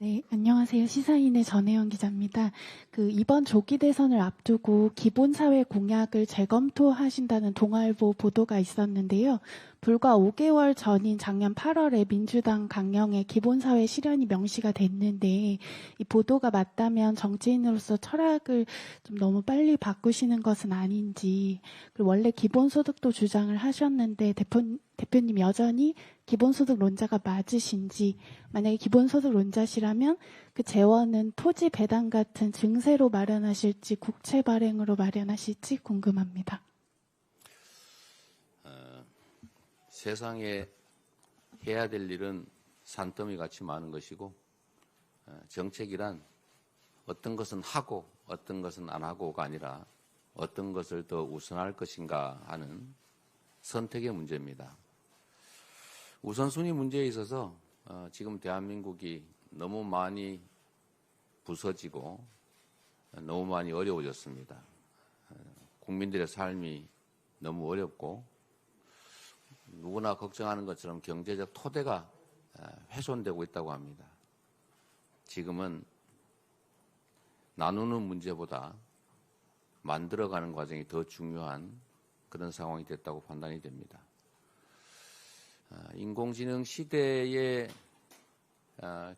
네, 안녕하세요. 시사인의 전혜영 기자입니다. 이번 조기 대선을 앞두고 기본사회 공약을 재검토하신다는 동아일보 보도가 있었는데요. 불과 5개월 전인 작년 8월에 민주당 강령에 기본사회 실현이 명시가 됐는데 이 보도가 맞다면 정치인으로서 철학을 좀 너무 빨리 바꾸시는 것은 아닌지, 그리고 원래 기본소득도 주장을 하셨는데 대표님 여전히 기본소득론자가 맞으신지, 만약에 기본소득론자시라면 그 재원은 토지 배당 같은 증세로 마련하실지 국채 발행으로 마련하실지 궁금합니다. 세상에 해야 될 일은 산더미 같이 많은 것이고, 정책이란 어떤 것은 하고 어떤 것은 안 하고가 아니라 어떤 것을 더 우선할 것인가 하는 선택의 문제입니다. 우선순위 문제에 있어서 지금 대한민국이 너무 많이 부서지고 너무 많이 어려워졌습니다. 국민들의 삶이 너무 어렵고 누구나 걱정하는 것처럼 경제적 토대가 훼손되고 있다고 합니다. 지금은 나누는 문제보다 만들어가는 과정이 더 중요한 그런 상황이 됐다고 판단이 됩니다. 인공지능 시대에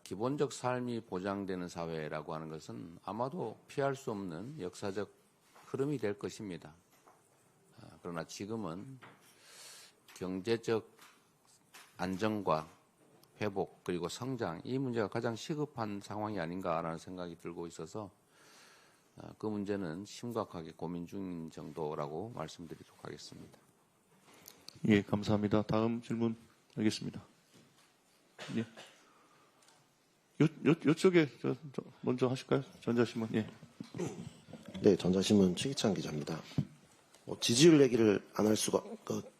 기본적 삶이 보장되는 사회라고 하는 것은 아마도 피할 수 없는 역사적 흐름이 될 것입니다. 그러나 지금은 경제적 안정과 회복 그리고 성장, 이 문제가 가장 시급한 상황이 아닌가라는 생각이 들고 있어서 그 문제는 심각하게 고민 중인 정도라고 말씀드리도록 하겠습니다. 예, 감사합니다. 다음 질문 알겠습니다. 예. 요쪽에 먼저 하실까요? 전자신문. 예. 네, 전자신문 최기찬 기자입니다. 지지율 얘기를 안 할 수가,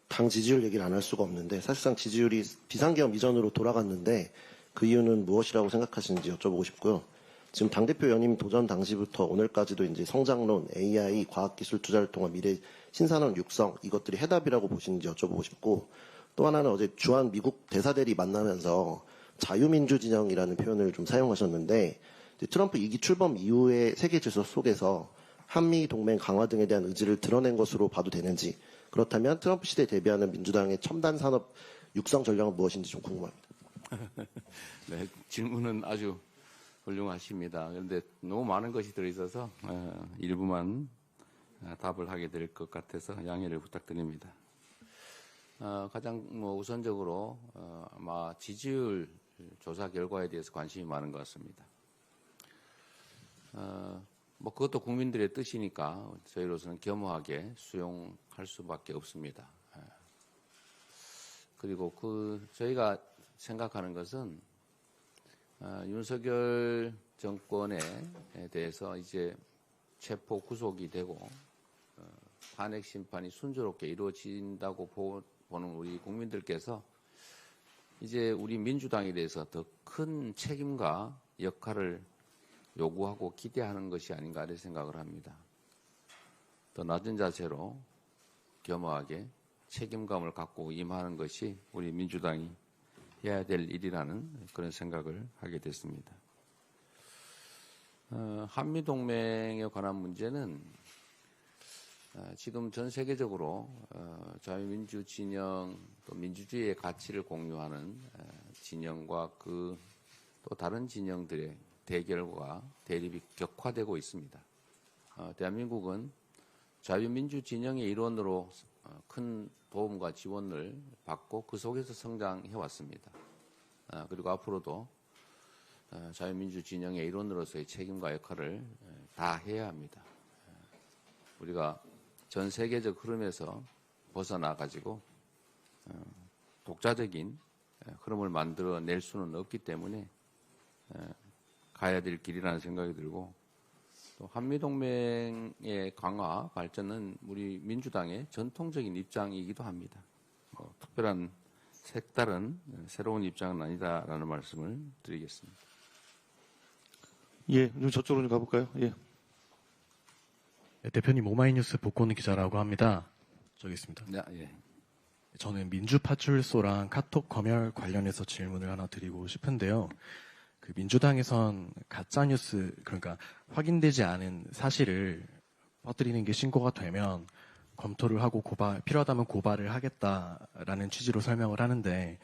당 지지율 얘기를 안 할 수가 없는데 사실상 지지율이 비상계엄 이전으로 돌아갔는데 그 이유는 무엇이라고 생각하시는지 여쭤보고 싶고요. 지금 당대표 연임 도전 당시부터 오늘까지도 이제 성장론, AI, 과학기술 투자를 통한 미래 신산업 육성 이것들이 해답이라고 보시는지 여쭤보고 싶고, 또 하나는 어제 주한 미국 대사들이 만나면서 자유민주 진영이라는 표현을 좀 사용하셨는데, 트럼프 2기 출범 이후의 세계 질서 속에서 한미 동맹 강화 등에 대한 의지를 드러낸 것으로 봐도 되는지, 그렇다면 트럼프 시대에 대비하는 민주당의 첨단 산업 육성 전략은 무엇인지 좀 궁금합니다. 네, 질문은 아주 훌륭하십니다. 그런데 너무 많은 것이 들어있어서 일부만 답을 하게 될 것 같아서 양해를 부탁드립니다. 가장 우선적으로 아마 지지율 조사 결과에 대해서 관심이 많은 것 같습니다. 그것도 국민들의 뜻이니까 저희로서는 겸허하게 수용할 수밖에 없습니다. 그리고 저희가 생각하는 것은 윤석열 정권에 대해서 이제 체포 구속이 되고 탄핵 심판이 순조롭게 이루어진다고 보는 우리 국민들께서 이제 우리 민주당에 대해서 더 큰 책임과 역할을 요구하고 기대하는 것이 아닌가 이런 생각을 합니다. 더 낮은 자세로 겸허하게 책임감을 갖고 임하는 것이 우리 민주당이 해야 될 일이라는 그런 생각을 하게 됐습니다. 한미동맹에 관한 문제는 지금 전 세계적으로 자유민주 진영 또 민주주의의 가치를 공유하는 진영과 또 다른 진영들의 대결과 대립이 격화되고 있습니다. 대한민국은 자유민주 진영의 일원으로 큰 도움과 지원을 받고 그 속에서 성장해 왔습니다. 그리고 앞으로도 자유민주 진영의 일원으로서의 책임과 역할을 다 해야 합니다. 우리가 전 세계적 흐름에서 벗어나가지고 독자적인 흐름을 만들어낼 수는 없기 때문에 가야 될 길이라는 생각이 들고, 또 한미동맹의 강화 발전은 우리 민주당의 전통적인 입장이기도 합니다. 특별한 색다른 새로운 입장은 아니다라는 말씀을 드리겠습니다. 예, 좀 저쪽으로 좀 가볼까요? 예. 네, 대표님 오마이뉴스 복고는 기자라고 합니다. 저기 있습니다. 네, 예. 저는 민주파출소랑 카톡 검열 관련해서 질문을 하나 드리고 싶은데요. 그 민주당에선 가짜 뉴스, 그러니까 확인되지 않은 사실을 퍼뜨리는 게 신고가 되면 검토를 하고 필요하다면 고발을 하겠다라는 취지로 설명을 하는데,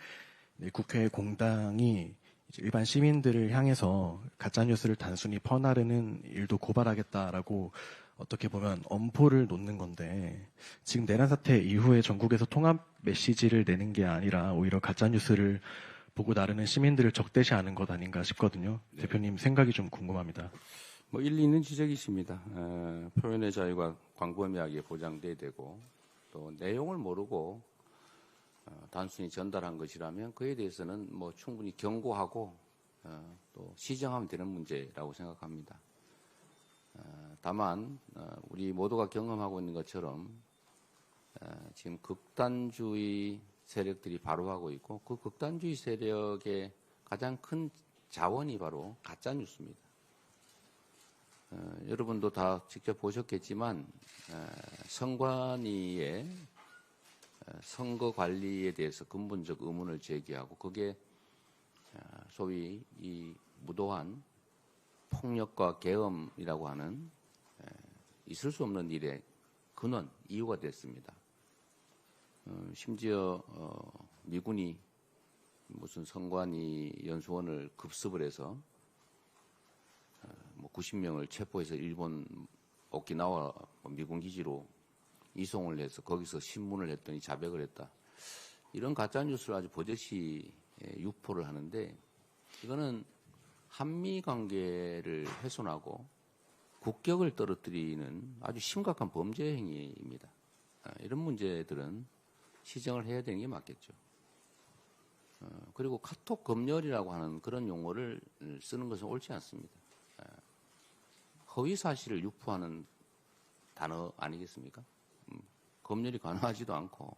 국회 공당이 이제 일반 시민들을 향해서 가짜 뉴스를 단순히 퍼나르는 일도 고발하겠다라고 어떻게 보면 엄포를 놓는 건데, 지금 내란 사태 이후에 전국에서 통합 메시지를 내는 게 아니라 오히려 가짜 뉴스를 보고 나르는 시민들을 적대시하는 것 아닌가 싶거든요. 대표님 생각이 좀 궁금합니다. 뭐 일리 있는 지적이십니다. 표현의 자유가 광범위하게 보장돼야 되고 또 내용을 모르고 단순히 전달한 것이라면 그에 대해서는 뭐 충분히 경고하고 또 시정하면 되는 문제라고 생각합니다. 다만 우리 모두가 경험하고 있는 것처럼 지금 극단주의 세력들이 바로하고 있고 그 극단주의 세력의 가장 큰 자원이 바로 가짜 뉴스입니다. 여러분도 다 직접 보셨겠지만 선관위의 선거 관리에 대해서 근본적 의문을 제기하고 그게 소위 이 무도한 폭력과 계엄이라고 하는 있을 수 없는 일의 근원, 이유가 됐습니다. 심지어 미군이 무슨 선관위 연수원을 급습을 해서 90명을 체포해서 일본 오키나와 미군 기지로 이송을 해서 거기서 신문을 했더니 자백을 했다. 이런 가짜 뉴스를 아주 버젓이 유포를 하는데 이거는 한미 관계를 훼손하고 국격을 떨어뜨리는 아주 심각한 범죄 행위입니다. 이런 문제들은 시정을 해야 되는 게 맞겠죠. 그리고 카톡 검열이라고 하는 그런 용어를 쓰는 것은 옳지 않습니다. 허위 사실을 유포하는 단어 아니겠습니까? 검열이 가능하지도 않고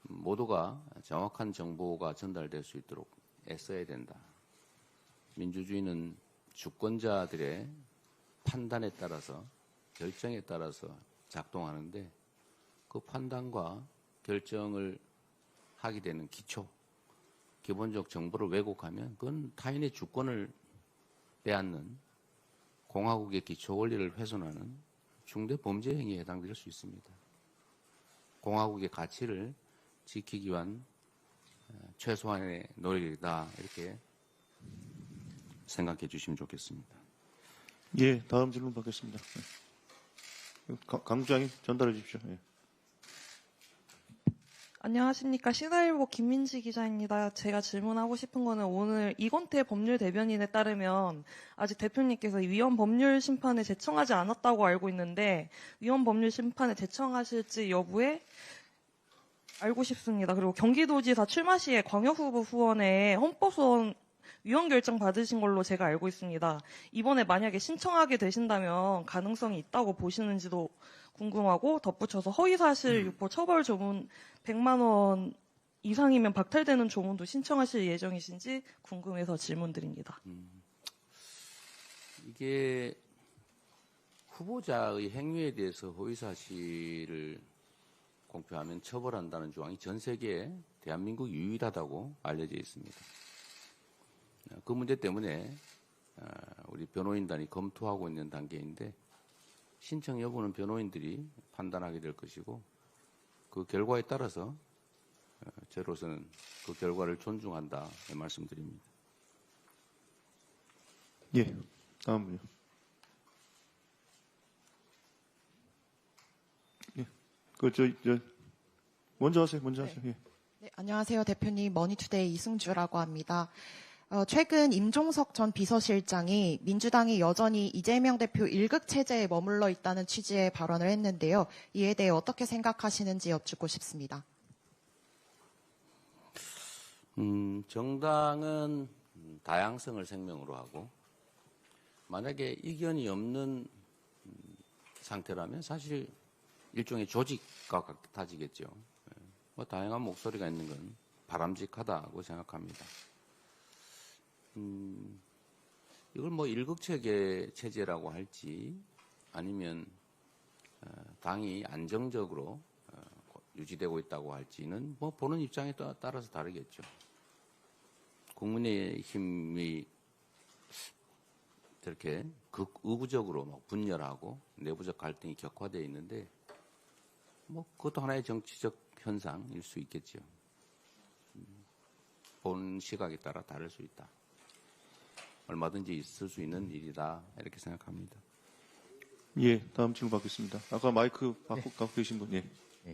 모두가 정확한 정보가 전달될 수 있도록 애써야 된다. 민주주의는 주권자들의 판단에 따라서 결정에 따라서 작동하는데 그 판단과 결정을 하게 되는 기본적 정보를 왜곡하면 그건 타인의 주권을 빼앗는 공화국의 기초 원리를 훼손하는 중대 범죄 행위에 해당될 수 있습니다. 공화국의 가치를 지키기 위한 최소한의 노력이다 이렇게 생각해 주시면 좋겠습니다. 예, 다음 질문 받겠습니다. 강주장님 전달해 주십시오. 예. 안녕하십니까. 신화일보 김민지 기자입니다. 제가 질문하고 싶은 거는 오늘 이건태 법률 대변인에 따르면 아직 대표님께서 위헌 법률 심판에 제청하지 않았다고 알고 있는데 위헌 법률 심판에 제청하실지 여부에 알고 싶습니다. 그리고 경기도지사 출마 시에 광역후보 후원에 헌법소원 위헌 결정 받으신 걸로 제가 알고 있습니다. 이번에 만약에 신청하게 되신다면 가능성이 있다고 보시는지도 궁금하고 덧붙여서 허위사실 유포 처벌 조문 100만 원 이상이면 박탈되는 조문도 신청하실 예정이신지 궁금해서 질문드립니다. 이게 후보자의 행위에 대해서 허위사실을 공표하면 처벌한다는 조항이 전 세계에 대한민국 유일하다고 알려져 있습니다. 그 문제 때문에 우리 변호인단이 검토하고 있는 단계인데 신청 여부는 변호인들이 판단하게 될 것이고 그 결과에 따라서 저로서는 그 결과를 존중한다 말씀드립니다. 예, 다음 분요. 예, 먼저 하세요. 예. 네, 안녕하세요. 대표님, 머니투데이 이승주라고 합니다. 최근 임종석 전 비서실장이 민주당이 여전히 이재명 대표 일극 체제에 머물러 있다는 취지의 발언을 했는데요. 이에 대해 어떻게 생각하시는지 여쭙고 싶습니다. 정당은 다양성을 생명으로 하고 만약에 이견이 없는 상태라면 사실 일종의 조직과 같아지겠죠. 뭐 다양한 목소리가 있는 건 바람직하다고 생각합니다. 이걸 뭐 일극체계 체제라고 할지 아니면 당이 안정적으로 유지되고 있다고 할지는 뭐 보는 입장에 따라서 다르겠죠. 국민의힘이 저렇게 극의구적으로 막 분열하고 내부적 갈등이 격화되어 있는데 뭐 그것도 하나의 정치적 현상일 수 있겠죠. 본 시각에 따라 다를 수 있다. 얼마든지 있을 수 있는 일이다 이렇게 생각합니다. 예, 다음 질문 받겠습니다. 아까 마이크 갖고 계신 분, 예.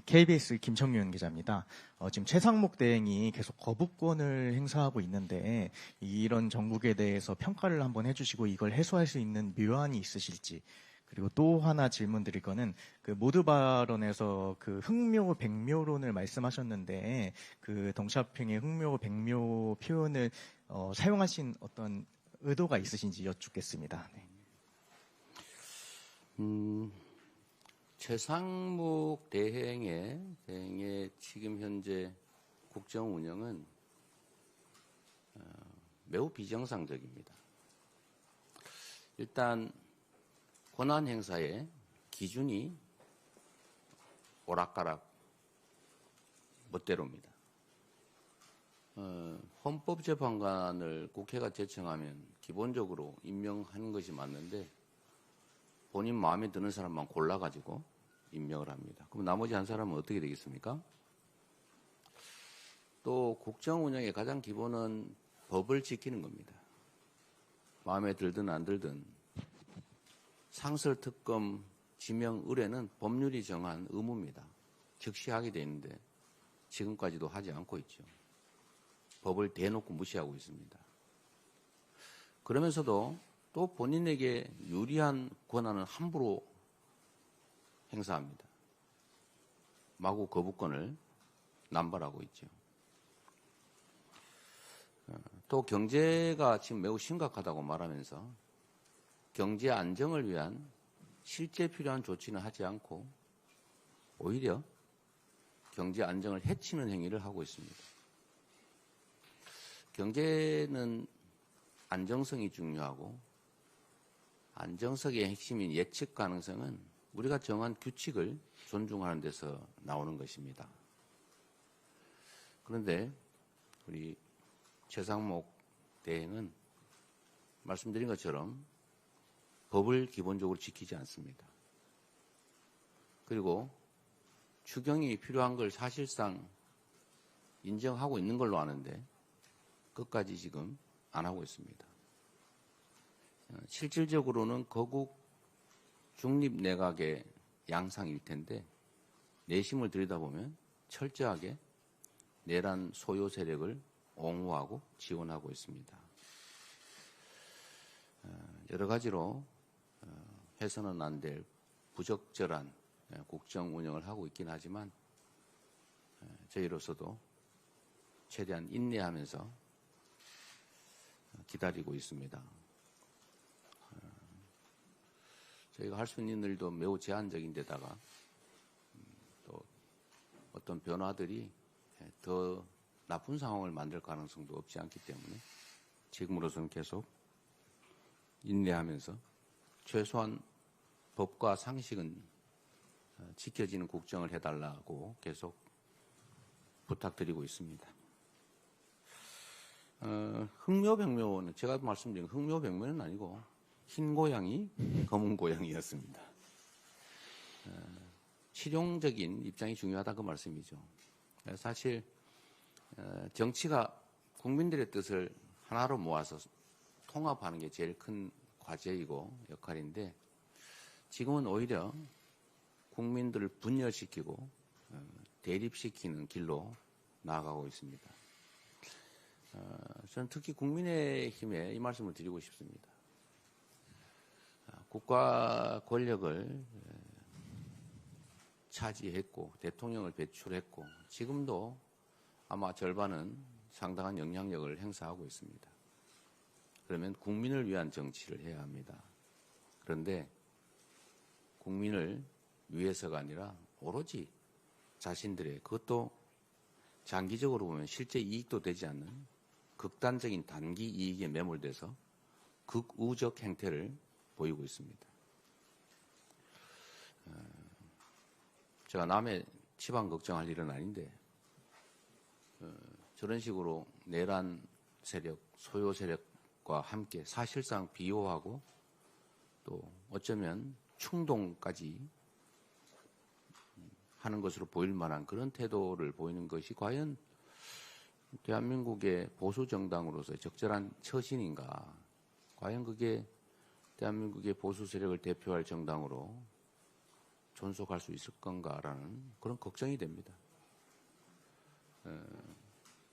KBS 김청윤 기자입니다. 지금 최상목 대행이 계속 거부권을 행사하고 있는데 이런 정국에 대해서 평가를 한번 해주시고 이걸 해소할 수 있는 묘안이 있으실지, 그리고 또 하나 질문 드릴 거는 그 모두 발언에서 그 흥묘 백묘론을 말씀하셨는데 그 동시화평의 흥묘 백묘 표현을 사용하신 어떤 의도가 있으신지 여쭙겠습니다. 네. 최상목 대행의 지금 현재 국정 운영은 매우 비정상적입니다. 일단 권한 행사의 기준이 오락가락 멋대로입니다. 헌법재판관을 국회가 제청하면 기본적으로 임명하는 것이 맞는데 본인 마음에 드는 사람만 골라가지고 임명을 합니다. 그럼 나머지 한 사람은 어떻게 되겠습니까? 또 국정 운영의 가장 기본은 법을 지키는 겁니다. 마음에 들든 안 들든 상설특검 지명 의뢰는 법률이 정한 의무입니다. 즉시 하게 돼 있는데 지금까지도 하지 않고 있죠. 법을 대놓고 무시하고 있습니다. 그러면서도 또 본인에게 유리한 권한은 함부로 행사합니다. 마구 거부권을 남발하고 있죠. 또 경제가 지금 매우 심각하다고 말하면서 경제 안정을 위한 실제 필요한 조치는 하지 않고 오히려 경제 안정을 해치는 행위를 하고 있습니다. 경제는 안정성이 중요하고 안정성의 핵심인 예측 가능성은 우리가 정한 규칙을 존중하는 데서 나오는 것입니다. 그런데 우리 최상목 대행은 말씀드린 것처럼 법을 기본적으로 지키지 않습니다. 그리고 추경이 필요한 걸 사실상 인정하고 있는 걸로 아는데 끝까지 지금 안 하고 있습니다. 실질적으로는 거국 중립 내각의 양상일 텐데 내심을 들여다보면 철저하게 내란 소요 세력을 옹호하고 지원하고 있습니다. 여러 가지로 해서는 안 될 부적절한 국정 운영을 하고 있긴 하지만 저희로서도 최대한 인내하면서 기다리고 있습니다. 저희가 할 수 있는 일도 매우 제한적인 데다가 또 어떤 변화들이 더 나쁜 상황을 만들 가능성도 없지 않기 때문에 지금으로서는 계속 인내하면서 최소한 법과 상식은 지켜지는 국정을 해달라고 계속 부탁드리고 있습니다. 흥묘백묘는 제가 말씀드린 흥묘백묘는 아니고 흰 고양이, 검은 고양이였습니다. 실용적인 입장이 중요하다 그 말씀이죠. 사실 정치가 국민들의 뜻을 하나로 모아서 통합하는 게 제일 큰 과제이고 역할인데 지금은 오히려 국민들을 분열시키고 대립시키는 길로 나아가고 있습니다. 저는 특히 국민의힘에 이 말씀을 드리고 싶습니다. 국가 권력을 차지했고 대통령을 배출했고 지금도 아마 절반은 상당한 영향력을 행사하고 있습니다. 그러면 국민을 위한 정치를 해야 합니다. 그런데 국민을 위해서가 아니라 오로지 자신들의 그것도 장기적으로 보면 실제 이익도 되지 않는 극단적인 단기 이익에 매몰돼서 극우적 행태를 보이고 있습니다. 제가 남의 집안 걱정할 일은 아닌데 저런 식으로 내란 세력, 소요 세력과 함께 사실상 비호하고 또 어쩌면 충동까지 하는 것으로 보일 만한 그런 태도를 보이는 것이 과연 대한민국의 보수 정당으로서의 적절한 처신인가? 과연 그게 대한민국의 보수 세력을 대표할 정당으로 존속할 수 있을 건가라는 그런 걱정이 됩니다.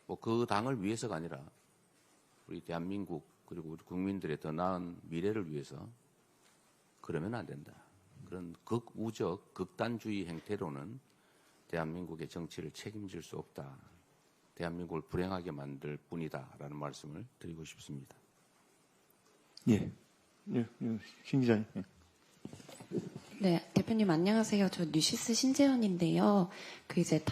뭐 그 당을 위해서가 아니라 우리 대한민국 그리고 우리 국민들의 더 나은 미래를 위해서 그러면 안 된다. 그런 극우적 극단주의 행태로는 대한민국의 정치를 책임질 수 없다. 대한민국을 불행하게 만들 뿐이다라는 말씀을 드리고 싶습니다. 예, 신 기자님. 예. 네, 대표님 안녕하세요. 저 뉴시스 신재현인데요. 그 이제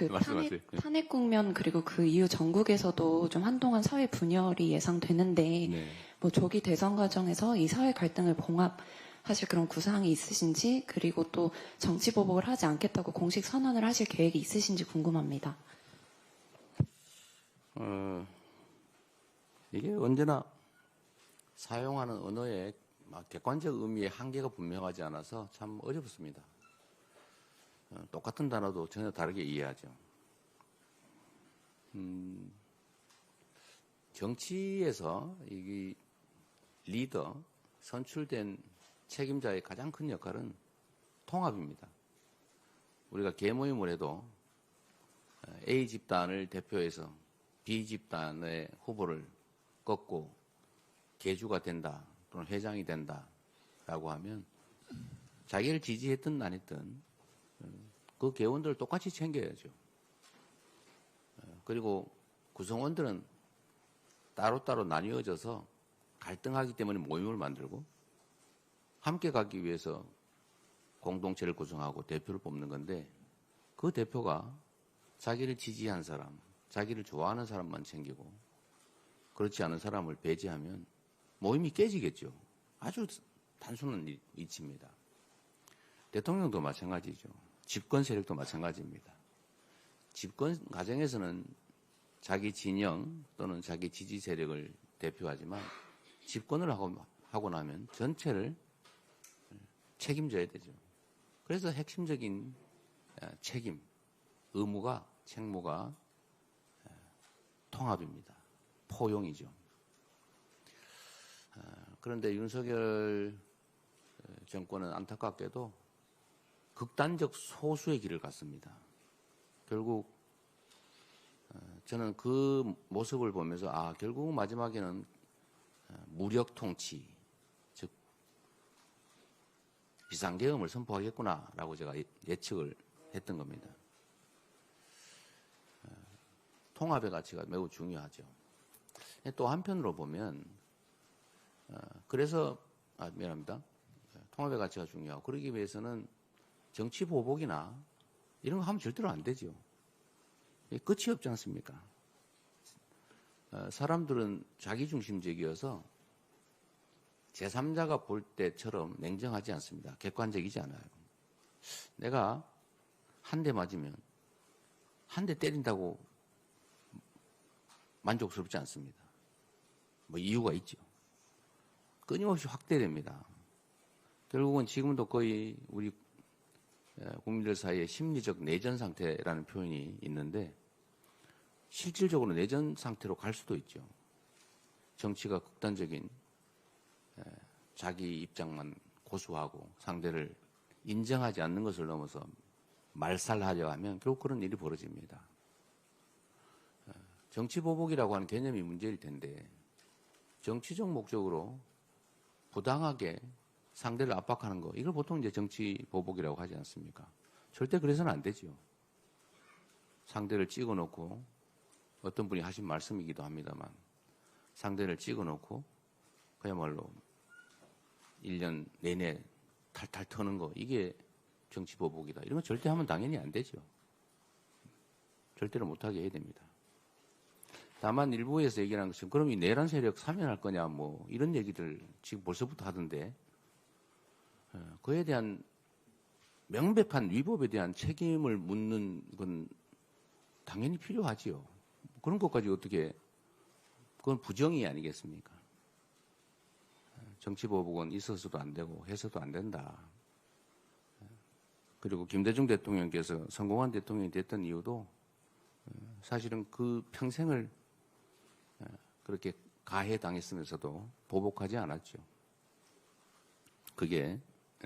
말씀하세요. 탄핵 국면 그리고 그 이후 전국에서도 좀 한동안 사회 분열이 예상되는데 네. 뭐 조기 대선 과정에서 이 사회 갈등을 봉합하실 그런 구상이 있으신지 그리고 또 정치 보복을 하지 않겠다고 공식 선언을 하실 계획이 있으신지 궁금합니다. 이게 언제나 사용하는 언어의 객관적 의미의 한계가 분명하지 않아서 참 어렵습니다. 똑같은 단어도 전혀 다르게 이해하죠. 정치에서 이 리더, 선출된 책임자의 가장 큰 역할은 통합입니다. 우리가 계모임을 해도 A 집단을 대표해서 B 집단의 후보를 꺾고 계주가 된다 또는 회장이 된다라고 하면 자기를 지지했든 안 했든 그 계원들을 똑같이 챙겨야죠. 그리고 구성원들은 따로따로 나뉘어져서 갈등하기 때문에 모임을 만들고 함께 가기 위해서 공동체를 구성하고 대표를 뽑는 건데 그 대표가 자기를 지지한 사람, 자기를 좋아하는 사람만 챙기고 그렇지 않은 사람을 배제하면 모임이 깨지겠죠. 아주 단순한 이치입니다. 대통령도 마찬가지죠. 집권 세력도 마찬가지입니다. 집권 과정에서는 자기 진영 또는 자기 지지 세력을 대표하지만 집권을 하고 나면 전체를 책임져야 되죠. 그래서 핵심적인 책임, 책무가 통합입니다. 포용이죠. 그런데 윤석열 정권은 안타깝게도 극단적 소수의 길을 갔습니다. 결국 저는 그 모습을 보면서 결국 마지막에는 무력 통치, 즉 비상계엄을 선포하겠구나라고 제가 예측을 했던 겁니다. 통합의 가치가 매우 중요하죠. 또 한편으로 보면 그래서 미안합니다. 통합의 가치가 중요하고 그러기 위해서는 정치 보복이나 이런 거 하면 절대로 안 되죠. 끝이 없지 않습니까? 사람들은 자기중심적이어서 제3자가 볼 때처럼 냉정하지 않습니다. 객관적이지 않아요. 내가 한 대 맞으면 한 대 때린다고 만족스럽지 않습니다. 뭐 이유가 있죠. 끊임없이 확대됩니다. 결국은 지금도 거의 우리 국민들 사이에 심리적 내전 상태라는 표현이 있는데 실질적으로 내전 상태로 갈 수도 있죠. 정치가 극단적인 자기 입장만 고수하고 상대를 인정하지 않는 것을 넘어서 말살하려 하면 결국 그런 일이 벌어집니다. 정치 보복이라고 하는 개념이 문제일 텐데 정치적 목적으로 부당하게 상대를 압박하는 거 이걸 보통 이제 정치 보복이라고 하지 않습니까? 절대 그래서는 안 되죠. 상대를 찍어놓고 어떤 분이 하신 말씀이기도 합니다만 상대를 찍어놓고 그야말로 1년 내내 탈탈 터는 거 이게 정치 보복이다. 이런 건 절대 하면 당연히 안 되죠. 절대로 못하게 해야 됩니다. 다만 일부에서 얘기하는 것은 그럼 이 내란 세력 사면할 거냐 뭐 이런 얘기들 지금 벌써부터 하던데 그에 대한 명백한 위법에 대한 책임을 묻는 건 당연히 필요하지요. 그런 것까지 어떻게 그건 부정의 아니겠습니까? 정치보복은 있어서도 안 되고 해서도 안 된다. 그리고 김대중 대통령께서 성공한 대통령이 됐던 이유도 사실은 그 평생을 그렇게 가해당했으면서도 보복하지 않았죠. 그게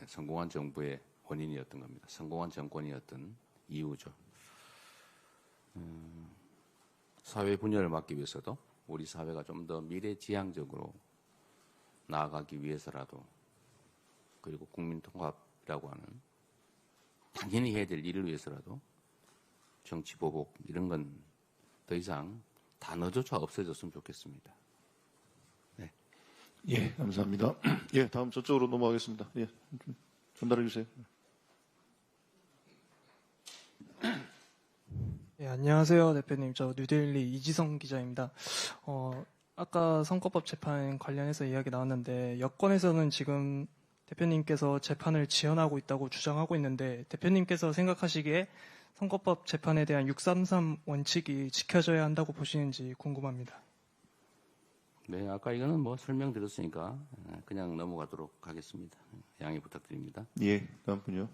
성공한 정부의 원인이었던 겁니다. 성공한 정권이었던 이유죠. 사회 분열을 막기 위해서도 우리 사회가 좀 더 미래지향적으로 나아가기 위해서라도, 그리고 국민 통합이라고 하는 당연히 해야 될 일을 위해서라도 정치 보복 이런 건 더 이상 단어조차 없어졌으면 좋겠습니다. 네. 예, 감사합니다. 예, 다음 저쪽으로 넘어가겠습니다. 예, 좀 전달해 주세요. 예, 안녕하세요, 대표님. 저 뉴데일리 이지성 기자입니다. 아까 선거법 재판 관련해서 이야기 나왔는데, 여권에서는 지금 대표님께서 재판을 지연하고 있다고 주장하고 있는데, 대표님께서 생각하시기에 선거법 재판에 대한 633 원칙이 지켜져야 한다고 보시는지 궁금합니다. 네, 아까 이거는 뭐 설명드렸으니까 그냥 넘어가도록 하겠습니다. 양해 부탁드립니다. 예, 다음 분요.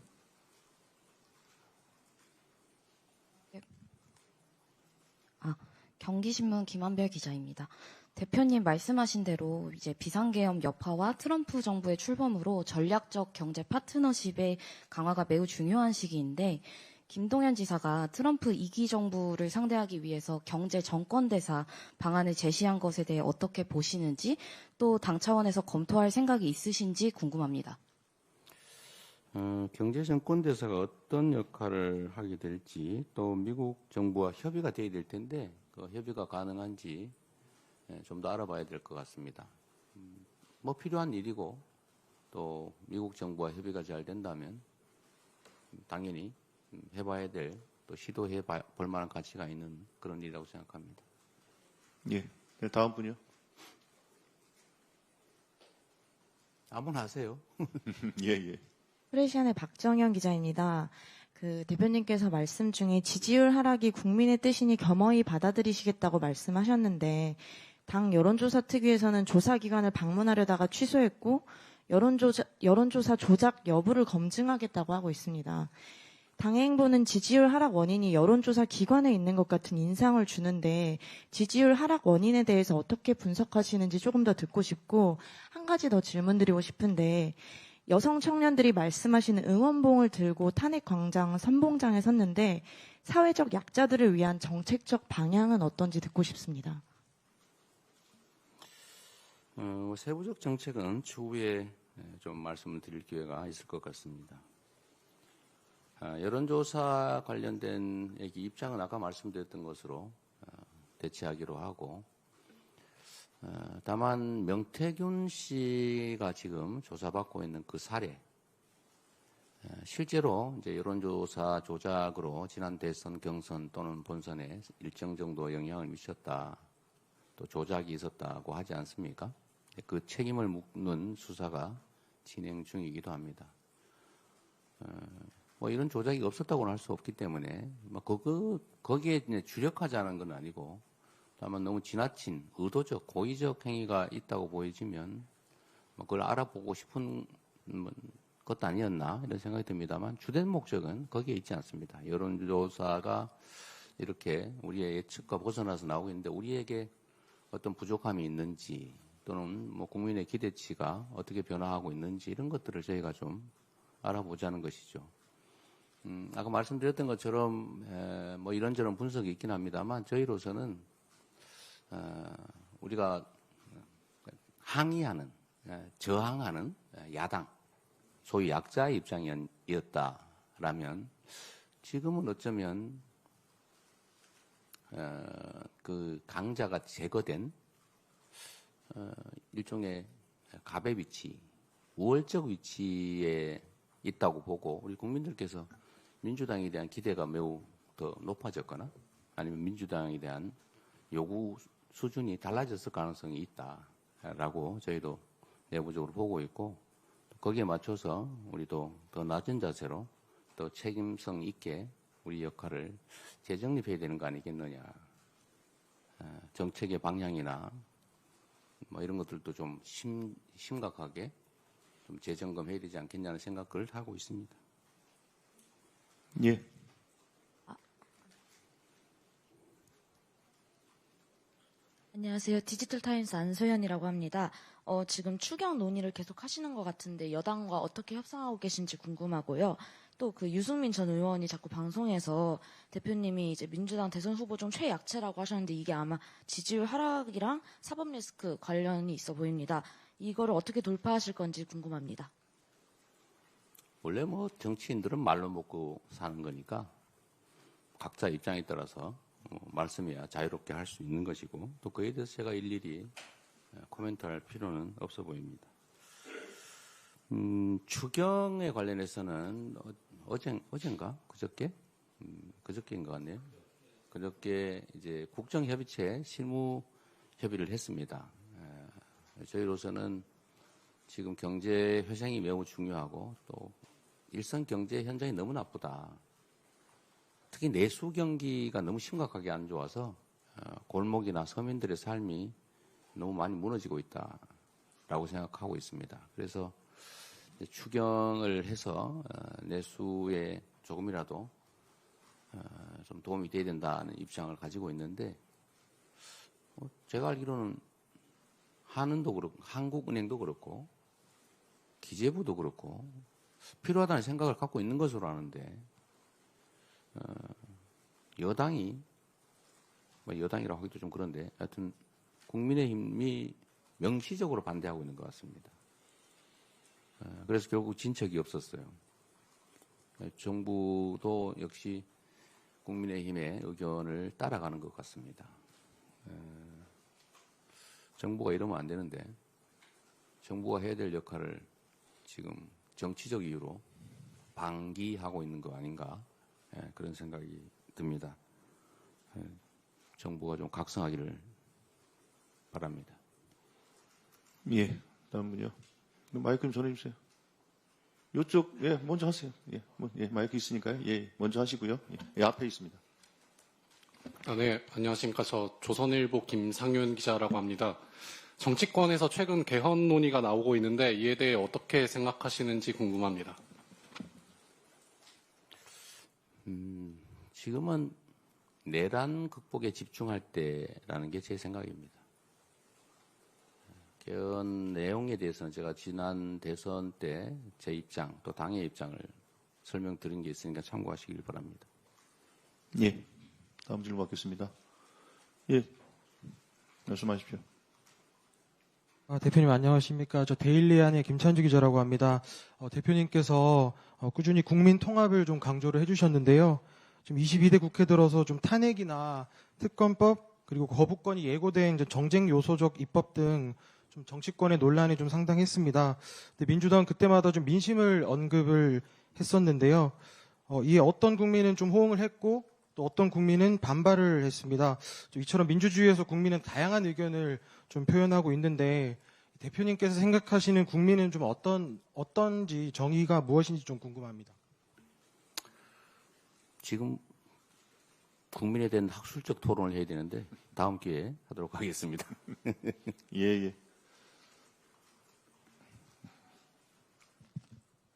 경기신문 김한별 기자입니다. 대표님 말씀하신 대로 이제 비상계엄 여파와 트럼프 정부의 출범으로 전략적 경제 파트너십의 강화가 매우 중요한 시기인데, 김동연 지사가 트럼프 2기 정부를 상대하기 위해서 경제 정권대사 방안을 제시한 것에 대해 어떻게 보시는지, 또 당 차원에서 검토할 생각이 있으신지 궁금합니다. 경제 정권대사가 어떤 역할을 하게 될지, 또 미국 정부와 협의가 돼야 될 텐데 그 협의가 가능한지 좀 더 알아봐야 될 것 같습니다. 뭐 필요한 일이고, 또 미국 정부와 협의가 잘 된다면 당연히 해봐야 될, 또 시도해 볼 만한 가치가 있는 그런 일이라고 생각합니다. 예, 네, 다음 분요. 아무나 하세요. 예, 예. 프레시안의 박정현 기자입니다. 대표님께서 말씀 중에 지지율 하락이 국민의 뜻이니 겸허히 받아들이시겠다고 말씀하셨는데, 당 여론조사 특위에서는 조사기관을 방문하려다가 취소했고, 여론조사 조작 여부를 검증하겠다고 하고 있습니다. 당의 행보는 지지율 하락 원인이 여론조사 기관에 있는 것 같은 인상을 주는데, 지지율 하락 원인에 대해서 어떻게 분석하시는지 조금 더 듣고 싶고, 한 가지 더 질문드리고 싶은데, 여성 청년들이 말씀하시는 응원봉을 들고 탄핵 광장 선봉장에 섰는데, 사회적 약자들을 위한 정책적 방향은 어떤지 듣고 싶습니다. 세부적 정책은 추후에 좀 말씀을 드릴 기회가 있을 것 같습니다. 여론조사 관련된 얘기 입장은 아까 말씀드렸던 것으로 대치하기로 하고, 다만 명태균 씨가 지금 조사받고 있는 그 사례, 실제로 이제 여론조사 조작으로 지난 대선, 경선 또는 본선에 일정 정도 영향을 미쳤다, 또 조작이 있었다고 하지 않습니까? 그 책임을 묻는 수사가 진행 중이기도 합니다. 뭐 이런 조작이 없었다고는 할 수 없기 때문에 뭐 거기에 주력하자는 건 아니고, 다만 너무 지나친 의도적, 고의적 행위가 있다고 보여지면 뭐 그걸 알아보고 싶은 것도 아니었나 이런 생각이 듭니다만, 주된 목적은 거기에 있지 않습니다. 여론조사가 이렇게 우리의 예측과 벗어나서 나오고 있는데, 우리에게 어떤 부족함이 있는지, 또는 뭐 국민의 기대치가 어떻게 변화하고 있는지, 이런 것들을 저희가 좀 알아보자는 것이죠. 아까 말씀드렸던 것처럼 뭐 이런저런 분석이 있긴 합니다만, 저희로서는 우리가 항의하는, 저항하는 야당, 소위 약자의 입장이었다라면, 지금은 어쩌면 그 강자가 제거된 일종의 갑의 위치, 우월적 위치에 있다고 보고, 우리 국민들께서 민주당에 대한 기대가 매우 더 높아졌거나, 아니면 민주당에 대한 요구 수준이 달라졌을 가능성이 있다라고 저희도 내부적으로 보고 있고, 거기에 맞춰서 우리도 더 낮은 자세로 더 책임성 있게 우리 역할을 재정립해야 되는 거 아니겠느냐. 정책의 방향이나 뭐 이런 것들도 좀 심각하게 좀 재점검해야 되지 않겠냐는 생각을 하고 있습니다. 예. 안녕하세요. 디지털타임스 안소연이라고 합니다. 지금 추경 논의를 계속 하시는 것 같은데 여당과 어떻게 협상하고 계신지 궁금하고요. 또 그 유승민 전 의원이 자꾸 방송에서 대표님이 이제 민주당 대선 후보 중 최약체라고 하셨는데 이게 아마 지지율 하락이랑 사법 리스크 관련이 있어 보입니다. 이거를 어떻게 돌파하실 건지 궁금합니다. 원래 뭐 정치인들은 말로 먹고 사는 거니까 각자 입장에 따라서 말씀해야 자유롭게 할 수 있는 것이고 또 그에 대해서 제가 일일이 코멘트할 필요는 없어 보입니다. 추경에 관련해서는 어젠가 그저께 그저께인 것 같네요. 그저께 이제 국정협의체 실무 협의를 했습니다. 저희로서는 지금 경제 회생이 매우 중요하고 또 일선 경제 현장이 너무 나쁘다. 특히 내수 경기가 너무 심각하게 안 좋아서 골목이나 서민들의 삶이 너무 많이 무너지고 있다라고 생각하고 있습니다. 그래서 추경을 해서 내수에 조금이라도 좀 도움이 돼야 된다는 입장을 가지고 있는데 제가 알기로는 한은도 그렇고 한국은행도 그렇고 기재부도 그렇고 필요하다는 생각을 갖고 있는 것으로 아는데 여당이 뭐 여당이라고 하기도 좀 그런데 하여튼 국민의힘이 명시적으로 반대하고 있는 것 같습니다. 그래서 결국 진척이 없었어요. 정부도 역시 국민의힘의 의견을 따라가는 것 같습니다. 정부가 이러면 안 되는데 정부가 해야 될 역할을 지금 정치적 이유로 방기하고 있는 거 아닌가 그런 생각이 듭니다. 정부가 좀 각성하기를 바랍니다. 예. 다음 분요. 마이크 좀 전해주세요. 요쪽, 예, 먼저 하세요. 예, 마이크 있으니까요. 예, 먼저 하시고요. 예, 앞에 있습니다. 네, 안녕하십니까. 저 조선일보 김상윤 기자라고 합니다. 정치권에서 최근 개헌 논의가 나오고 있는데 이에 대해 어떻게 생각하시는지 궁금합니다. 지금은 내란 극복에 집중할 때라는 게 제 생각입니다. 개헌 내용에 대해서는 제가 지난 대선 때 제 입장 또 당의 입장을 설명드린 게 있으니까 참고하시길 바랍니다. 예. 다음 질문 받겠습니다. 예. 말씀하십시오. 대표님 안녕하십니까. 저 데일리안의 김찬주 기자라고 합니다. 대표님께서 꾸준히 국민 통합을 좀 강조를 해주셨는데요. 지금 22대 국회 들어서 좀 탄핵이나 특검법 그리고 거부권이 예고된 이제 정쟁 요소적 입법 등 좀 정치권의 논란이 좀 상당했습니다. 근데 민주당은 그때마다 좀 민심을 언급을 했었는데요. 이에 어떤 국민은 좀 호응을 했고 또 어떤 국민은 반발을 했습니다. 이처럼 민주주의에서 국민은 다양한 의견을 좀 표현하고 있는데 대표님께서 생각하시는 국민은 좀 어떤지 정의가 무엇인지 좀 궁금합니다. 지금 국민에 대한 학술적 토론을 해야 되는데 다음 기회에 하도록 하겠습니다. 예.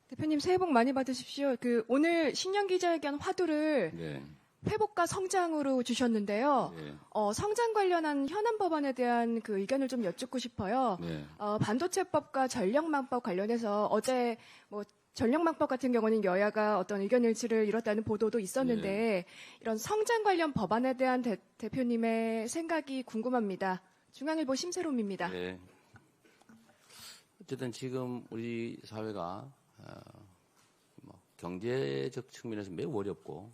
대표님 새해 복 많이 받으십시오. 오늘 신년 기자회견 화두를 네. 회복과 성장으로 주셨는데요. 네. 성장 관련한 현안 법안에 대한 그 의견을 좀 여쭙고 싶어요. 네. 반도체법과 전력망법 관련해서 어제 뭐 전력망법 같은 경우는 여야가 어떤 의견 일치를 이뤘다는 보도도 있었는데 이런 성장 관련 법안에 대한 대표님의 생각이 궁금합니다. 중앙일보 심세롬입니다. 네. 어쨌든 지금 우리 사회가 경제적 측면에서 매우 어렵고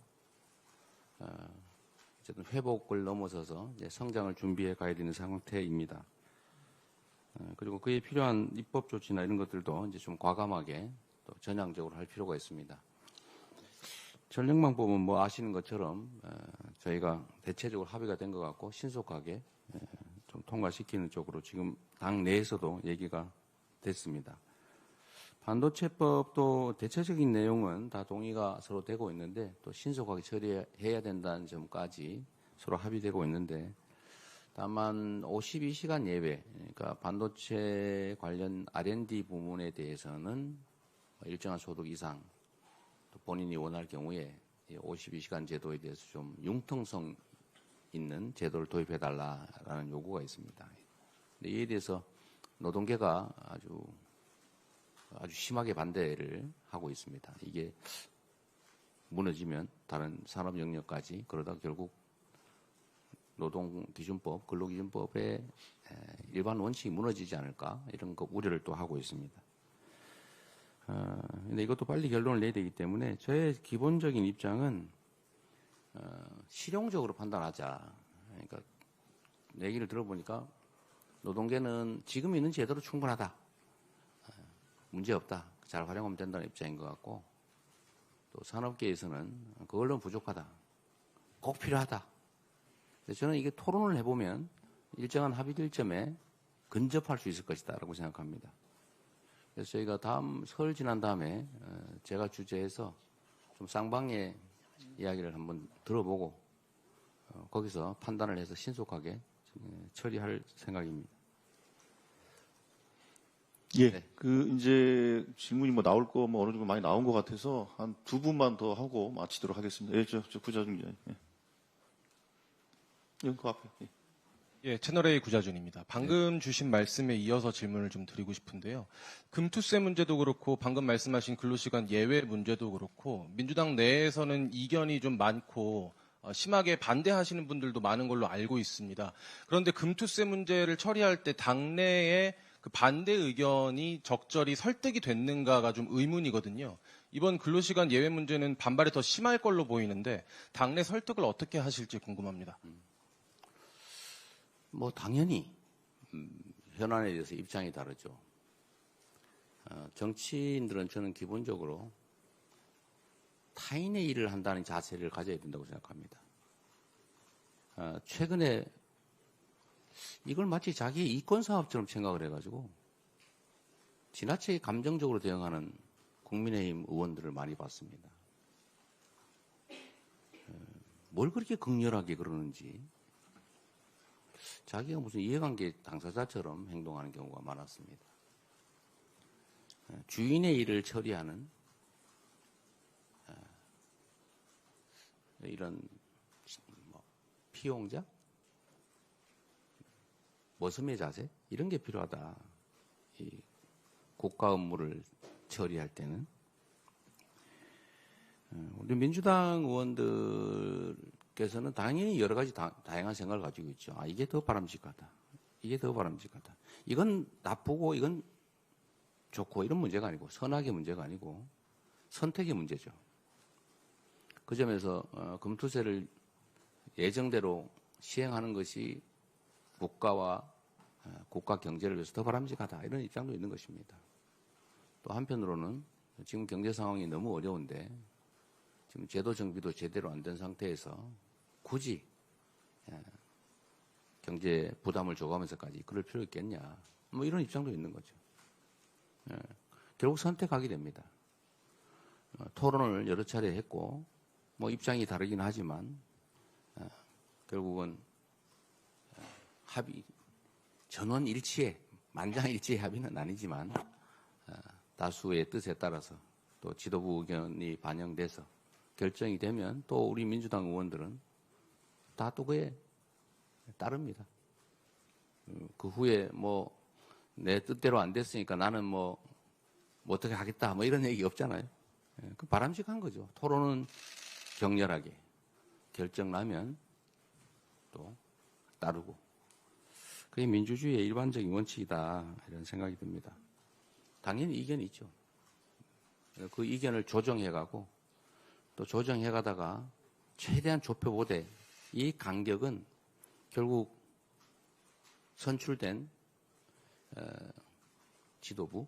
어쨌든 회복을 넘어서서 이제 성장을 준비해 가야 되는 상태입니다. 그리고 그에 필요한 입법 조치나 이런 것들도 이제 좀 과감하게 또 전향적으로 할 필요가 있습니다. 전력망법은 뭐 아시는 것처럼 저희가 대체적으로 합의가 된 것 같고 신속하게 좀 통과시키는 쪽으로 지금 당 내에서도 얘기가 됐습니다. 반도체법도 대체적인 내용은 다 동의가 서로 되고 있는데 또 신속하게 처리해야 된다는 점까지 서로 합의되고 있는데 다만 52시간 예외, 그러니까 반도체 관련 R&D 부문에 대해서는 일정한 소득 이상 또 본인이 원할 경우에 52시간 제도에 대해서 좀 융통성 있는 제도를 도입해달라라는 요구가 있습니다. 근데 이에 대해서 노동계가 아주 심하게 반대를 하고 있습니다. 이게 무너지면 다른 산업 영역까지 그러다 결국 노동기준법, 근로기준법의 일반 원칙이 무너지지 않을까 이런 거 우려를 또 하고 있습니다. 근데 이것도 빨리 결론을 내야 되기 때문에 저의 기본적인 입장은 실용적으로 판단하자. 그러니까 얘기를 들어보니까 노동계는 지금 있는 제도로 충분하다. 문제 없다. 잘 활용하면 된다는 입장인 것 같고 또 산업계에서는 그걸로는 부족하다. 꼭 필요하다. 저는 이게 토론을 해보면 일정한 합의점에 근접할 수 있을 것이다라고 생각합니다. 그래서 저희가 다음 설 지난 다음에 제가 주재해서 좀 쌍방의 이야기를 한번 들어보고 거기서 판단을 해서 신속하게 처리할 생각입니다. 예, 네. 이제 질문이 뭐 나올 거 뭐 어느 정도 많이 나온 것 같아서 한 두 분만 더 하고 마치도록 하겠습니다. 예, 저 구자준 기자. 예. 그 앞에. 예. 예, 채널A 구자준입니다. 방금 주신 말씀에 이어서 질문을 좀 드리고 싶은데요. 금투세 문제도 그렇고 방금 말씀하신 근로시간 예외 문제도 그렇고 민주당 내에서는 이견이 좀 많고 심하게 반대하시는 분들도 많은 걸로 알고 있습니다. 그런데 금투세 문제를 처리할 때 당내에 그 반대 의견이 적절히 설득이 됐는가가 좀 의문이거든요. 이번 근로시간 예외 문제는 반발이 더 심할 걸로 보이는데 당내 설득을 어떻게 하실지 궁금합니다. 뭐 당연히 현안에 대해서 입장이 다르죠. 정치인들은 저는 기본적으로 타인의 일을 한다는 자세를 가져야 된다고 생각합니다. 최근에 이걸 마치 자기의 이권 사업처럼 생각을 해가지고 지나치게 감정적으로 대응하는 국민의힘 의원들을 많이 봤습니다. 뭘 그렇게 극렬하게 그러는지 자기가 무슨 이해관계 당사자처럼 행동하는 경우가 많았습니다. 주인의 일을 처리하는 이런 피용자, 머슴의 자세 이런 게 필요하다. 이 국가 업무를 처리할 때는 우리 민주당 의원들께서는 당연히 여러 가지 다양한 생각을 가지고 있죠. 이게 더 바람직하다. 이게 더 바람직하다. 이건 나쁘고 이건 좋고 이런 문제가 아니고 선악의 문제가 아니고 선택의 문제죠. 그 점에서 금투세를 예정대로 시행하는 것이 국가와 국가 경제를 위해서 더 바람직하다. 이런 입장도 있는 것입니다. 또 한편으로는 지금 경제 상황이 너무 어려운데 지금 제도 정비도 제대로 안 된 상태에서 굳이 경제 부담을 줘가면서까지 그럴 필요 있겠냐. 뭐 이런 입장도 있는 거죠. 결국 선택하게 됩니다. 토론을 여러 차례 했고 뭐 입장이 다르긴 하지만 결국은 합의 전원 일치의 만장일치의 합의는 아니지만 다수의 뜻에 따라서 또 지도부 의견이 반영돼서 결정이 되면 또 우리 민주당 의원들은 다 또 그에 따릅니다. 그 후에 뭐 내 뜻대로 안 됐으니까 나는 뭐 어떻게 하겠다 뭐 이런 얘기 없잖아요. 그 바람직한 거죠. 토론은 격렬하게 결정 나면 또 따르고 그게 민주주의의 일반적인 원칙이다 이런 생각이 듭니다. 당연히 이견이 있죠. 그 이견을 조정해가고 또 조정해가다가 최대한 좁혀보되 이 간격은 결국 선출된 지도부,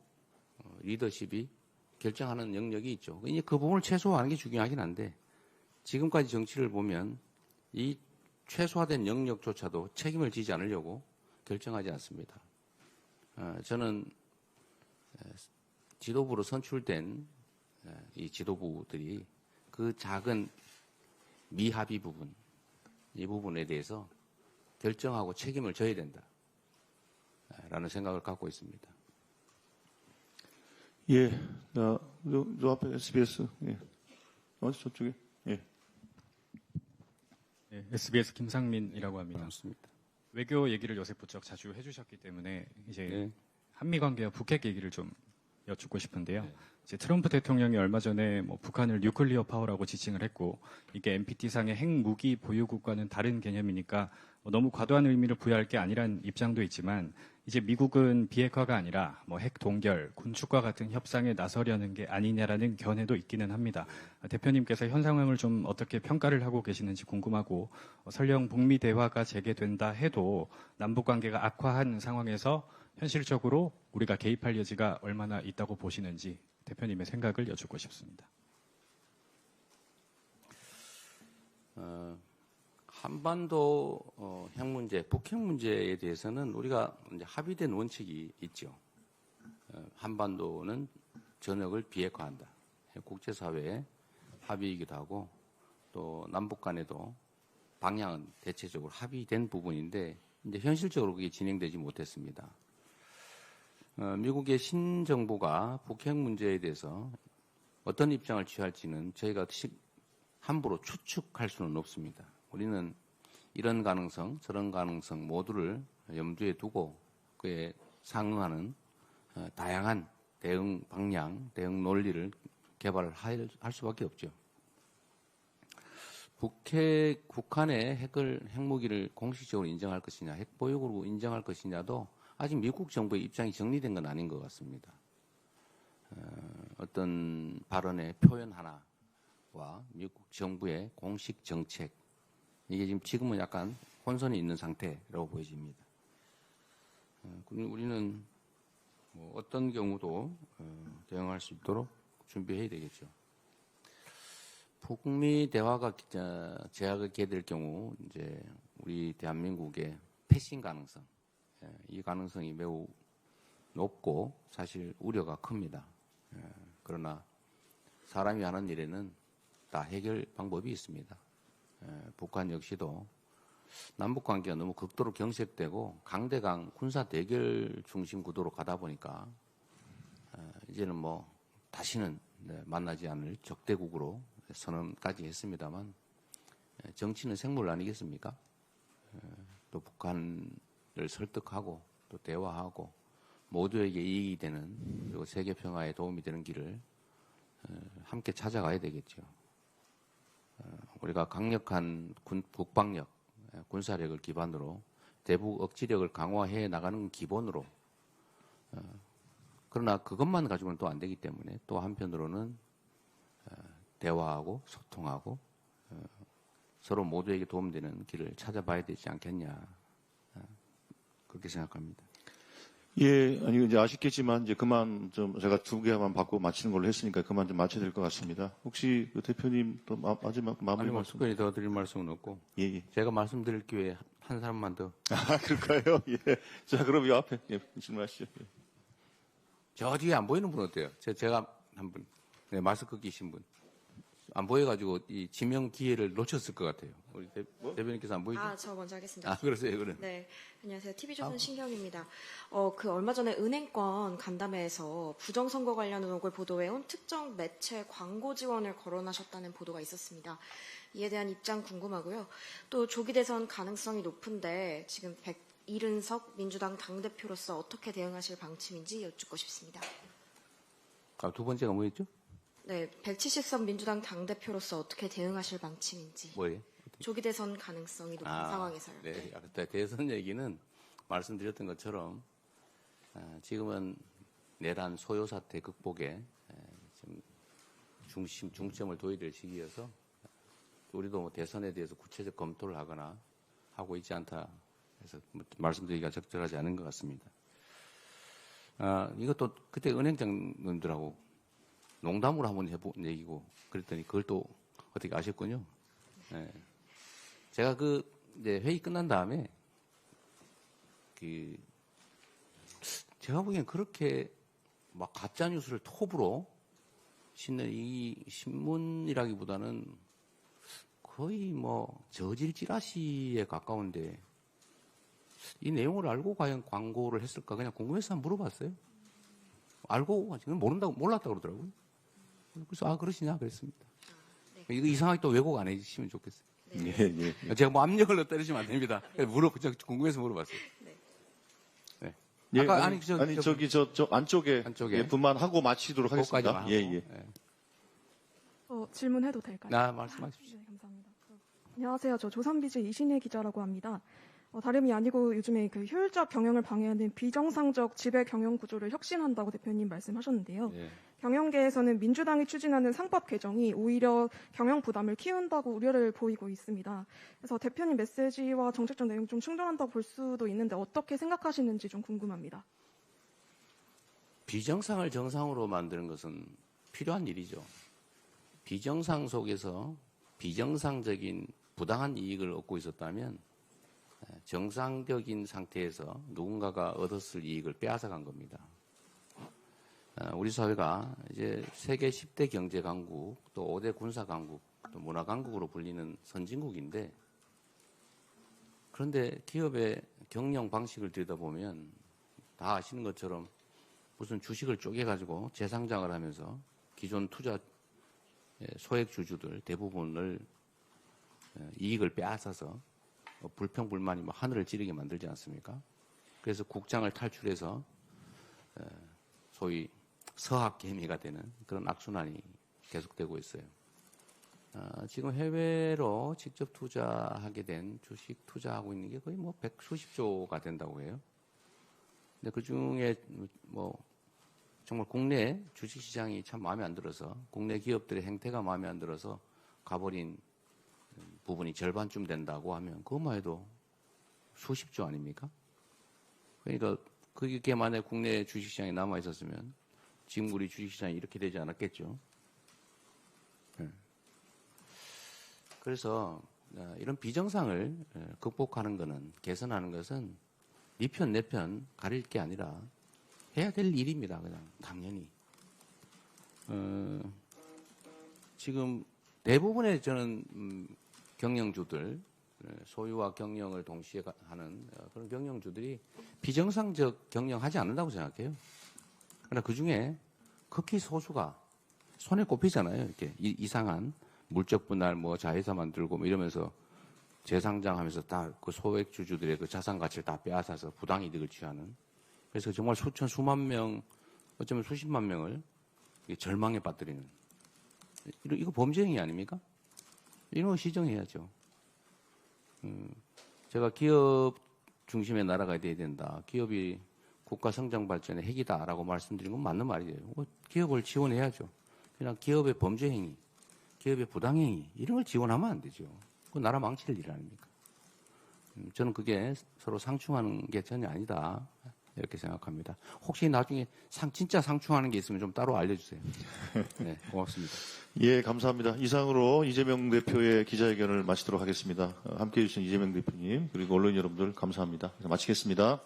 리더십이 결정하는 영역이 있죠. 이제 그 부분을 최소화하는 게 중요하긴 한데 지금까지 정치를 보면 이 최소화된 영역조차도 책임을 지지 않으려고 결정하지 않습니다. 저는 지도부로 선출된 이 지도부들이 그 작은 미합의 부분, 이 부분에 대해서 결정하고 책임을 져야 된다. 라는 생각을 갖고 있습니다. 예, 저 앞에 SBS, 예. 어디 저쪽에, 예. 네, SBS 김상민이라고 합니다. 반갑습니다. 외교 얘기를 요새 부쩍 자주 해주셨기 때문에 이제 네. 한미 관계와 북핵 얘기를 좀 여쭙고 싶은데요. 이제 트럼프 대통령이 얼마 전에 뭐 북한을 뉴클리어 파워라고 지칭을 했고 이게 NPT상의 핵무기 보유국과는 다른 개념이니까 뭐 너무 과도한 의미를 부여할 게 아니란 입장도 있지만 이제 미국은 비핵화가 아니라 뭐 핵 동결, 군축과 같은 협상에 나서려는 게 아니냐라는 견해도 있기는 합니다. 대표님께서 현 상황을 좀 어떻게 평가를 하고 계시는지 궁금하고 설령 북미 대화가 재개된다 해도 남북 관계가 악화한 상황에서 현실적으로 우리가 개입할 여지가 얼마나 있다고 보시는지 대표님의 생각을 여쭙고 싶습니다. 한반도 핵 문제, 북핵 문제에 대해서는 우리가 이제 합의된 원칙이 있죠. 한반도는 전역을 비핵화한다. 국제사회의 합의이기도 하고 또 남북 간에도 방향은 대체적으로 합의된 부분인데 이제 현실적으로 그게 진행되지 못했습니다. 미국의 신정부가 북핵 문제에 대해서 어떤 입장을 취할지는 저희가 함부로 추측할 수는 없습니다. 우리는 이런 가능성, 저런 가능성 모두를 염두에 두고 그에 상응하는 다양한 대응 방향, 대응 논리를 개발을 할 수밖에 없죠. 북한의 핵무기를 공식적으로 인정할 것이냐, 핵 보유국으로 인정할 것이냐도 아직 미국 정부의 입장이 정리된 건 아닌 것 같습니다. 어떤 발언의 표현 하나와 미국 정부의 공식 정책, 이게 지금은 약간 혼선이 있는 상태라고 보여집니다. 우리는 뭐 어떤 경우도 대응할 수 있도록 준비해야 되겠죠. 북미 대화가 재개될 경우 이제 우리 대한민국의 패싱 가능성, 이 가능성이 매우 높고 사실 우려가 큽니다. 그러나 사람이 하는 일에는 다 해결 방법이 있습니다. 북한 역시도 남북 관계가 너무 극도로 경색되고 강대강 군사 대결 중심 구도로 가다 보니까 이제는 뭐 다시는 만나지 않을 적대국으로 선언까지 했습니다만 정치는 생물 아니겠습니까? 또 북한을 설득하고 또 대화하고 모두에게 이익이 되는 그리고 세계 평화에 도움이 되는 길을 함께 찾아가야 되겠죠. 우리가 강력한 국방력, 군사력을 기반으로 대북 억지력을 강화해 나가는 기본으로 그러나 그것만 가지고는 또 안 되기 때문에 또 한편으로는 대화하고 소통하고 서로 모두에게 도움되는 길을 찾아봐야 되지 않겠냐 그렇게 생각합니다. 예, 아니 이제 아쉽겠지만 이제 그만 좀 제가 2개만 받고 마치는 걸로 했으니까 그만 좀 마쳐야 될 것 같습니다. 혹시 그 대표님 또 마지막 마무리 아니, 말씀? 특별히 더 드릴 말씀은 없고 예. 제가 말씀드릴 기회에 한 사람만 더. 아 그럴까요? 예. 자 그럼 이 앞에 질문하시죠. 예. 저 뒤에 안 보이는 분 어때요? 제가 한 분, 네, 마스크 끼신 분. 안 보여가지고 이 지명 기회를 놓쳤을 것 같아요. 우리 대변인께서 안 보이죠? 저 먼저 하겠습니다. 아, 그러세요, 그래. 네, 안녕하세요. TV조선 신경입니다. 그 얼마 전에 은행권 간담회에서 부정선거 관련 의혹을 보도해온 특정 매체 광고 지원을 거론하셨다는 보도가 있었습니다. 이에 대한 입장 궁금하고요. 또 조기 대선 가능성이 높은데 지금 170석 민주당 당대표로서 어떻게 대응하실 방침인지 여쭙고 싶습니다. 아, 두 번째가 뭐였죠? 네, 170석 민주당 당대표로서 어떻게 대응하실 방침인지. 뭐예요? 조기 대선 가능성이 높은 상황에서요. 네, 아까 대선 얘기는 말씀드렸던 것처럼 지금은 내란 소요 사태 극복에 지금 중점을 둬야 될 시기여서 우리도 뭐 대선에 대해서 구체적 검토를 하거나 하고 있지 않다 해서 말씀드리기가 적절하지 않은 것 같습니다. 이것도 그때 은행장님들하고 농담으로 한번 해본 얘기고 그랬더니 그걸 또 어떻게 아셨군요. 네. 제가 이제 회의 끝난 다음에 제가 보기엔 그렇게 막 가짜 뉴스를 톱으로 싣는 이 신문이라기보다는 거의 뭐 저질 찌라시에 가까운데 이 내용을 알고 과연 광고를 했을까 그냥 궁금해서 한번 물어봤어요. 알고 지금 몰랐다고 그러더라고요. 그래서 아 그러시냐 그랬습니다. 이거 이상하게 또 왜곡 안 해주시면 좋겠어요. 예, 예. 제가 뭐 압력을 때리시면 안 됩니다. 궁금해서 물어봤어요. 네. 예, 아까 아니, 저기 저 안쪽에 예, 분만하고 마치도록 하겠습니다. 하고. 예, 예. 질문해도 될까요? 말씀하십시오. 네, 감사합니다. 안녕하세요. 저 조선비즈 이신혜 기자라고 합니다. 다름이 아니고 요즘에 그 효율적 경영을 방해하는 비정상적 지배 경영 구조를 혁신한다고 대표님 말씀하셨는데요. 예. 경영계에서는 민주당이 추진하는 상법 개정이 오히려 경영 부담을 키운다고 우려를 보이고 있습니다. 그래서 대표님 메시지와 정책적 내용 좀 충돌한다고 볼 수도 있는데 어떻게 생각하시는지 좀 궁금합니다. 비정상을 정상으로 만드는 것은 필요한 일이죠. 비정상 속에서 비정상적인 부당한 이익을 얻고 있었다면 정상적인 상태에서 누군가가 얻었을 이익을 빼앗아간 겁니다. 우리 사회가 이제 세계 10대 경제 강국, 또 5대 군사 강국, 또 문화 강국으로 불리는 선진국인데 그런데 기업의 경영 방식을 들여다보면 다 아시는 것처럼 무슨 주식을 쪼개가지고 재상장을 하면서 기존 투자 소액 주주들 대부분을 이익을 빼앗아서 불평불만이 막 하늘을 찌르게 만들지 않습니까? 그래서 국장을 탈출해서 소위 서학개미가 되는 그런 악순환이 계속되고 있어요. 지금 해외로 직접 투자하게 된 주식 투자하고 있는 게 거의 뭐 백수십조가 된다고 해요. 근데 그 중에 뭐 정말 국내 주식시장이 참 마음에 안 들어서 국내 기업들의 행태가 마음에 안 들어서 가버린 부분이 절반쯤 된다고 하면 그것만 해도 수십조 아닙니까? 그러니까 그게 만약에 국내 주식시장에 남아 있었으면 지금 우리 주식시장이 이렇게 되지 않았겠죠. 그래서 이런 비정상을 극복하는 것은 개선하는 것은 네 편 내 편 가릴 게 아니라 해야 될 일입니다. 그냥 당연히. 지금 대부분의 저는 경영주들 소유와 경영을 동시에 하는 그런 경영주들이 비정상적 경영하지 않는다고 생각해요. 그러나 그 중에 극히 소수가 손에 꼽히잖아요. 이렇게 이상한 물적 분할, 뭐 자회사 만들고 뭐 이러면서 재상장하면서 다 그 소액 주주들의 그 자산 가치를 다 빼앗아서 부당 이득을 취하는. 그래서 정말 수천, 수만 명, 어쩌면 수십만 명을 절망에 빠뜨리는. 이거 범죄 행위 아닙니까? 이런 거 시정해야죠. 제가 기업 중심의 나라가 돼야 된다. 기업이 국가 성장 발전의 핵이다라고 말씀드린 건 맞는 말이에요. 기업을 지원해야죠. 그냥 기업의 범죄 행위, 기업의 부당 행위 이런 걸 지원하면 안 되죠. 그 나라 망칠 일 아닙니까? 저는 그게 서로 상충하는 게 전혀 아니다. 이렇게 생각합니다. 혹시 나중에 진짜 상충하는 게 있으면 좀 따로 알려주세요. 네, 고맙습니다. 예, 감사합니다. 이상으로 이재명 대표의 기자회견을 마치도록 하겠습니다. 함께해 주신 이재명 대표님 그리고 언론 여러분들 감사합니다. 마치겠습니다.